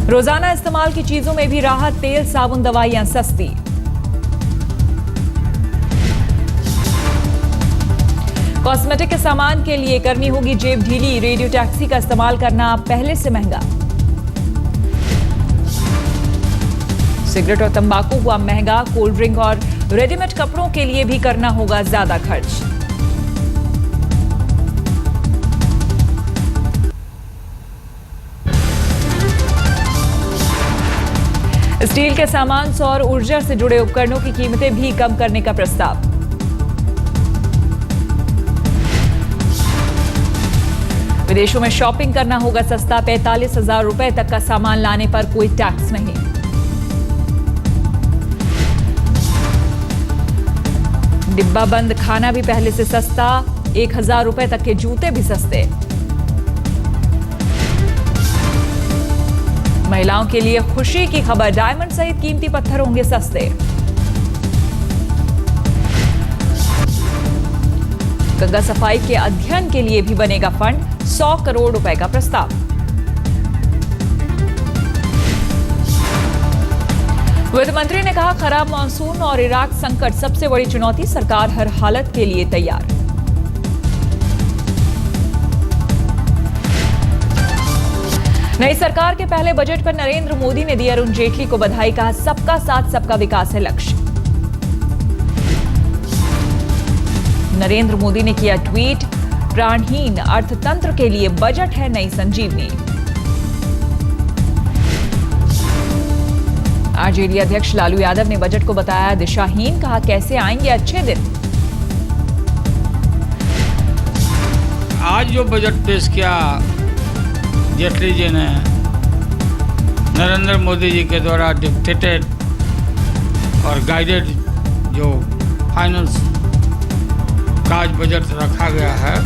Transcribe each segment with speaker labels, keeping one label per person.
Speaker 1: रोजाना इस्तेमाल की चीजों में भी राहत, तेल, साबुन, दवाइयां सस्ती। कॉस्मेटिक के सामान के लिए करनी होगी जेब ढीली, रेडियो टैक्सी का इस्तेमाल करना पहले से महंगा। सिगरेट और तंबाकू हुआ महंगा, कोल्ड ड्रिंक और रेडीमेड कपड़ों के लिए भी करना होगा ज्यादा खर्च। स्टील के सामान, सौर ऊर्जा से जुड़े उपकरणों की कीमतें भी कम करने का प्रस्ताव। विदेशों में शॉपिंग करना होगा सस्ता, 45,000 रुपए तक का सामान लाने पर कोई टैक्स नहीं। डिब्बा बंद खाना भी पहले से सस्ता, 1,000 रुपए तक के जूते भी सस्ते। महिलाओं के लिए खुशी की खबर, डायमंड सहित कीमती पत्थर होंगे सस्ते। गंगा सफाई के अध्ययन के लिए भी बनेगा फंड, 100 करोड़ रुपए का प्रस्ताव। वित्त मंत्री ने कहा, खराब मानसून और इराक संकट सबसे बड़ी चुनौती, सरकार हर हालत के लिए तैयार। नई सरकार के पहले बजट पर नरेंद्र मोदी ने दी अरुण जेटली को बधाई, कहा सबका साथ सबका विकास है लक्ष्य। नरेंद्र मोदी ने किया ट्वीट, प्राणहीन अर्थतंत्र के लिए बजट है नई संजीवनी। आरजेडी अध्यक्ष लालू यादव ने बजट को बताया दिशाहीन, कहा कैसे आएंगे अच्छे दिन।
Speaker 2: आज जो बजट पेश किया जेटली जी ने, नरेंद्र मोदी जी के द्वारा डिक्टेटेड और गाइडेड जो फाइनेंस का आज बजट रखा गया है,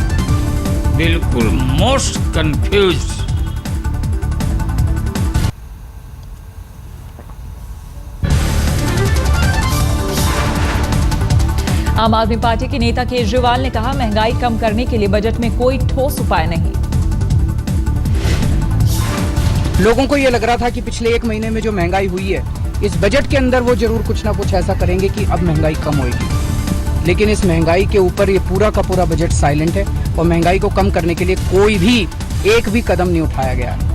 Speaker 2: बिल्कुल मोस्ट कंफ्यूज्ड।
Speaker 1: आम आदमी पार्टी के नेता केजरीवाल ने कहा, महंगाई कम करने के लिए बजट में कोई ठोस उपाय नहीं।
Speaker 3: लोगों को यह लग रहा था कि पिछले 1 महीने में जो महंगाई हुई है, इस बजट के अंदर वो जरूर कुछ ना कुछ ऐसा करेंगे कि अब महंगाई कम होगी, लेकिन इस महंगाई के ऊपर ये पूरा का पूरा बजट साइलेंट है और महंगाई को कम करने के लिए कोई भी एक भी कदम नहीं उठाया गया है।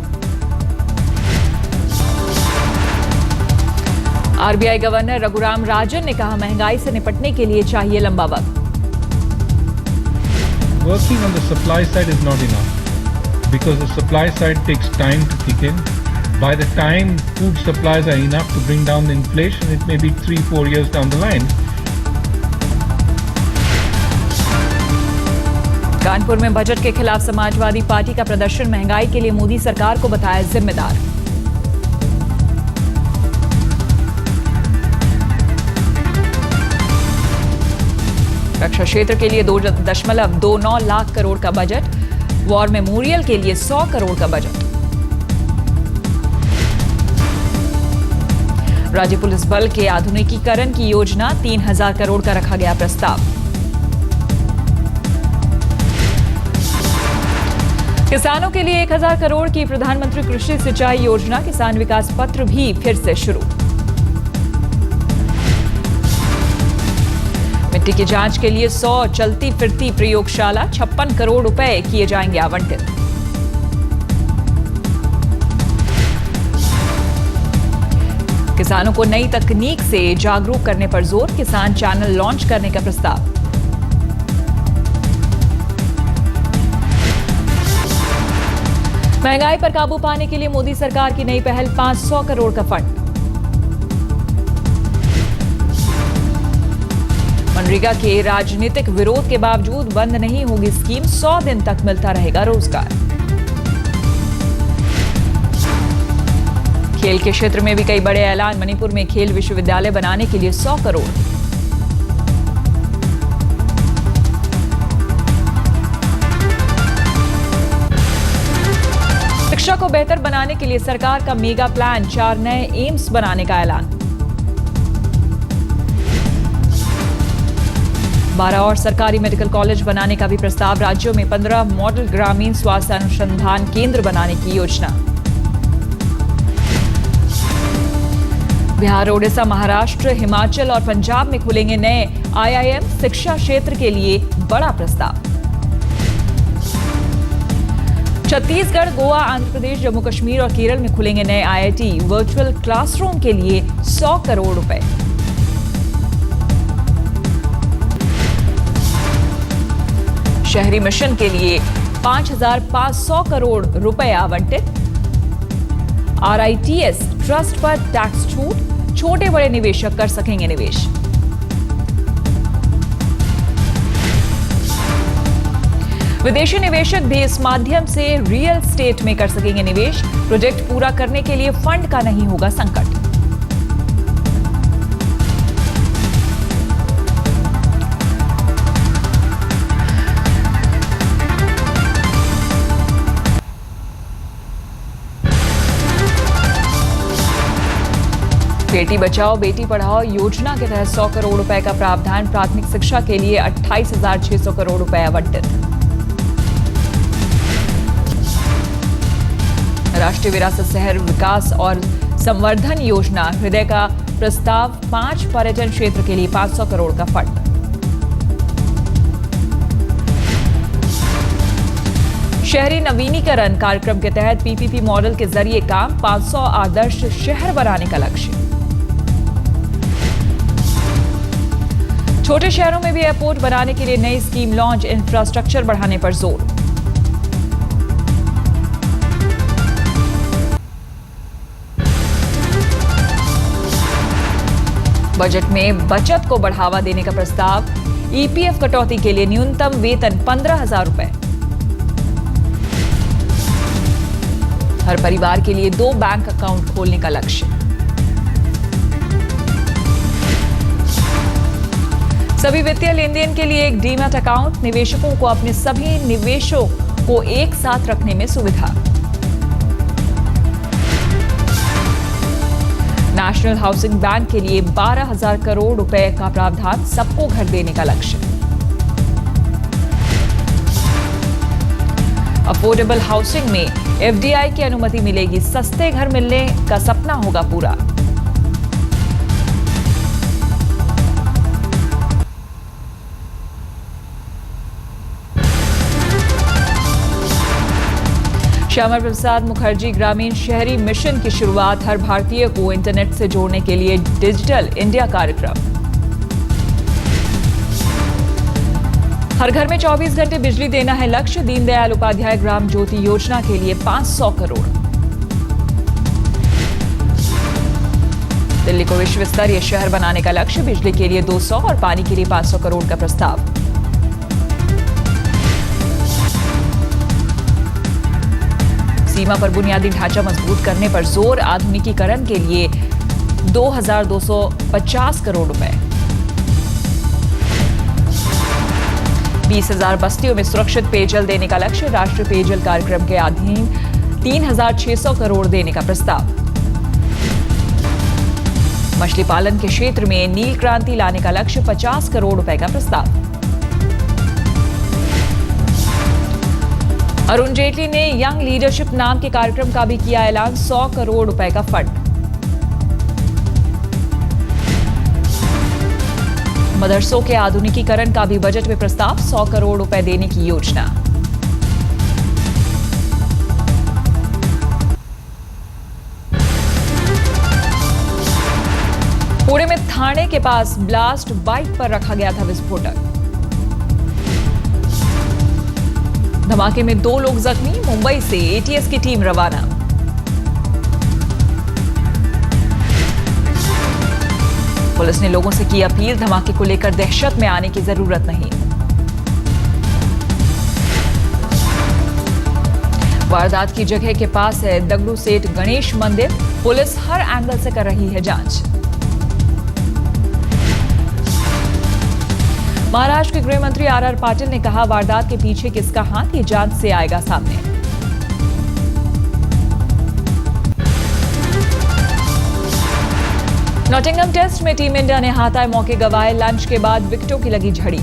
Speaker 1: आरबीआई गवर्नर रघुराम राजन ने कहा, महंगाई से निपटने के लिए चाहिए लंबा वक्त।
Speaker 4: Working on the supply side is not enough because the supply side takes time to kick in. By the time food supplies are enough to bring down the inflation, it may be 3-4 years down the line.
Speaker 1: Kanpur में budget के खिलाफ Samajwadi party का प्रदर्शन, महंगाई के लिए मोदी सरकार को बताया जिम्मेदार। रक्षा क्षेत्र के लिए 2.29 लाख करोड़ का बजट, वॉर मेमोरियल के लिए 100 करोड़ का बजट। राज्य पुलिस बल के आधुनिकीकरण की योजना, 3,000 करोड़ का रखा गया प्रस्ताव। किसानों के लिए 1,000 करोड़ की प्रधानमंत्री कृषि सिंचाई योजना, किसान विकास पत्र भी फिर से शुरू। मिट्टी की जांच के लिए 100 चलती फिरती प्रयोगशाला, 56 करोड़ रुपए किए जाएंगे आवंटित। किसानों को नई तकनीक से जागरूक करने पर जोर, किसान चैनल लॉन्च करने का प्रस्ताव। महंगाई पर काबू पाने के लिए मोदी सरकार की नई पहल, 500 करोड़ का फंड। मनरेगा के राजनीतिक विरोध के बावजूद बंद नहीं होगी स्कीम, 100 दिन तक मिलता रहेगा रोजगार। खेल के क्षेत्र में भी कई बड़े ऐलान, मणिपुर में खेल विश्वविद्यालय बनाने के लिए 100 करोड़। शिक्षा को बेहतर बनाने के लिए सरकार का मेगा प्लान, 4 नए एम्स बनाने का ऐलान। 12 और सरकारी मेडिकल कॉलेज बनाने का भी प्रस्ताव, राज्यों में 15 मॉडल ग्रामीण स्वास्थ्य अनुसंधान केंद्र बनाने की योजना। बिहार, ओडिशा, महाराष्ट्र, हिमाचल और पंजाब में खुलेंगे नए आईआईएम, शिक्षा क्षेत्र के लिए बड़ा प्रस्ताव। छत्तीसगढ़, गोवा, आंध्र प्रदेश, जम्मू कश्मीर और केरल में खुलेंगे नए आईआईटी, वर्चुअल क्लासरूम के लिए 100 करोड़ रुपए। शहरी मिशन के लिए 5,500 करोड़ रुपए आवंटित। आरआईटीएस ट्रस्ट पर टैक्स छूट, छोटे बड़े निवेशक कर सकेंगे निवेश। विदेशी निवेशक भी इस माध्यम से रियल एस्टेट में कर सकेंगे निवेश। प्रोजेक्ट पूरा करने के लिए फंड का नहीं होगा संकट। बेटी बचाओ बेटी पढ़ाओ योजना के तहत 100 करोड़ रुपए का प्रावधान। प्राथमिक शिक्षा के लिए 28,600 करोड़ रुपए आवंटित। राष्ट्रीय विरासत शहर विकास और संवर्धन योजना हृदय का प्रस्ताव। 5 पर्यटन क्षेत्र के लिए 500 करोड़ का फंड। शहरी नवीनीकरण कार्यक्रम के तहत पीपीपी मॉडल के जरिए काम। 500 आदर्श शहर बनाने का लक्ष्य। छोटे शहरों में भी एयरपोर्ट बनाने के लिए नई स्कीम लॉन्च। इंफ्रास्ट्रक्चर बढ़ाने पर जोर। बजट में बचत को बढ़ावा देने का प्रस्ताव। ईपीएफ कटौती के लिए न्यूनतम वेतन 15,000 रुपए। हर परिवार के लिए 2 बैंक अकाउंट खोलने का लक्ष्य। सभी वित्तीय लेन देन के लिए एक डीमैट अकाउंट। निवेशकों को अपने सभी निवेशों को एक साथ रखने में सुविधा। नेशनल हाउसिंग बैंक के लिए 12,000 करोड़ रुपए का प्रावधान। सबको घर देने का लक्ष्य। अफोर्डेबल हाउसिंग में एफडीआई की अनुमति मिलेगी। सस्ते घर मिलने का सपना होगा पूरा। श्यामा प्रसाद मुखर्जी ग्रामीण शहरी मिशन की शुरुआत। हर भारतीय को इंटरनेट से जोड़ने के लिए डिजिटल इंडिया कार्यक्रम। हर घर में 24 घंटे बिजली देना है लक्ष्य। दीनदयाल उपाध्याय ग्राम ज्योति योजना के लिए 500 करोड़। दिल्ली को विश्व स्तरीय शहर बनाने का लक्ष्य। बिजली के लिए 200 और पानी के लिए 500 करोड़ का प्रस्ताव। सीमा पर बुनियादी ढांचा मजबूत करने पर जोर। आधुनिकीकरण के लिए 2,250 करोड़ रुपए। 20,000 बस्तियों में सुरक्षित पेयजल देने का लक्ष्य। राष्ट्रीय पेयजल कार्यक्रम के अधीन 3,600 करोड़ देने का प्रस्ताव। मछली पालन के क्षेत्र में नील क्रांति लाने का लक्ष्य। 50 करोड़ रुपए का प्रस्ताव। अरुण जेटली ने यंग लीडरशिप नाम के कार्यक्रम का भी किया ऐलान। 100 करोड़ रुपए का फंड। मदरसों के आधुनिकीकरण का भी बजट में प्रस्ताव। 100 करोड़ रुपए देने की योजना। पुणे में थाने के पास ब्लास्ट बाइक पर रखा गया था विस्फोटक। धमाके में 2 लोग जख्मी। मुंबई से एटीएस की टीम रवाना। पुलिस ने लोगों से की अपील। धमाके को लेकर दहशत में आने की जरूरत नहीं। वारदात की जगह के पास है दगड़ू सेठ गणेश मंदिर। पुलिस हर एंगल से कर रही है जांच। महाराष्ट्र के गृह मंत्री आर पाटिल ने कहा, वारदात के पीछे किसका हाथ, ये जांच से आएगा सामने। नॉटिंघम टेस्ट में टीम इंडिया ने हाथाए मौके गंवाए। लंच के बाद विकेटों की लगी झड़ी।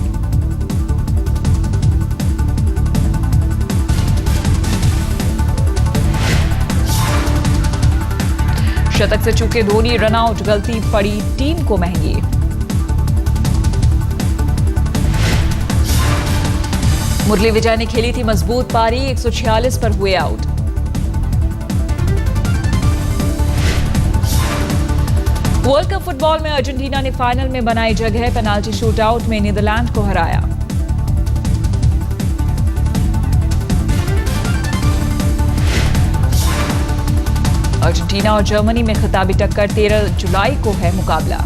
Speaker 1: शतक से चूके धोनी, रनआउट, गलती पड़ी टीम को महंगी। मुरली विजय ने खेली थी मजबूत पारी, 146 पर हुए आउट। वर्ल्ड कप फुटबॉल में अर्जेंटीना ने फाइनल में बनाई जगह, पेनाल्टी शूटआउट में नीदरलैंड को हराया। अर्जेंटीना और जर्मनी में खिताबी टक्कर, 13 जुलाई को है मुकाबला।